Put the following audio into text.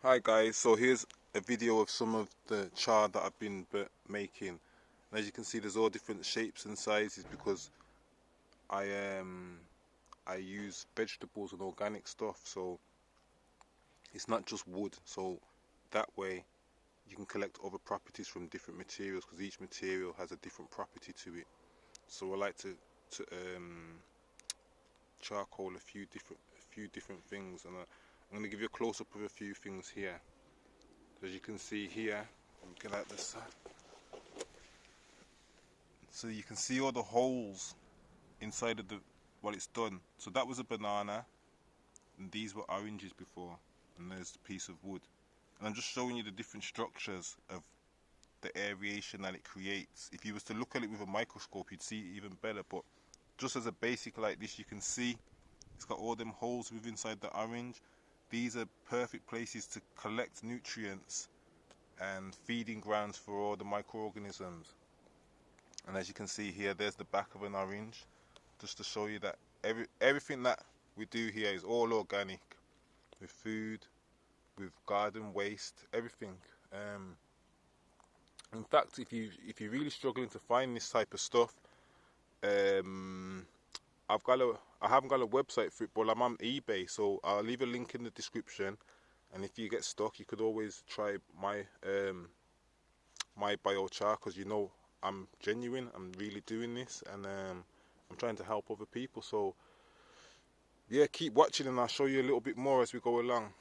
Hi guys, so here's a video of some of the char that I've been making. And as you can see, there's all different shapes and sizes because I use vegetables and organic stuff, so it's not just wood. So that way you can collect other properties from different materials because each material has a different property to it. So I like to charcoal a few different things, and I'm going to give you a close-up of a few things here. As you can see here, get out this side. So you can see all the holes inside of what it's done. So that was a banana, and these were oranges before, and there's the piece of wood. And I'm just showing you the different structures of the aeration that it creates. If you was to look at it with a microscope, you'd see it even better. But just as a basic like this, you can see it's got all them holes within inside the orange. These are perfect places to collect nutrients and feeding grounds for all the microorganisms. And as you can see here, there's the back of an orange, just to show you that everything that we do here is all organic, with food, with garden waste, everything. In fact, if you're really struggling to find this type of stuff, I haven't got a website for it, but I'm on eBay, so I'll leave a link in the description. And if you get stuck, you could always try my biochar, because you know I'm genuine. I'm really doing this, and I'm trying to help other people. So yeah, keep watching, and I'll show you a little bit more as we go along.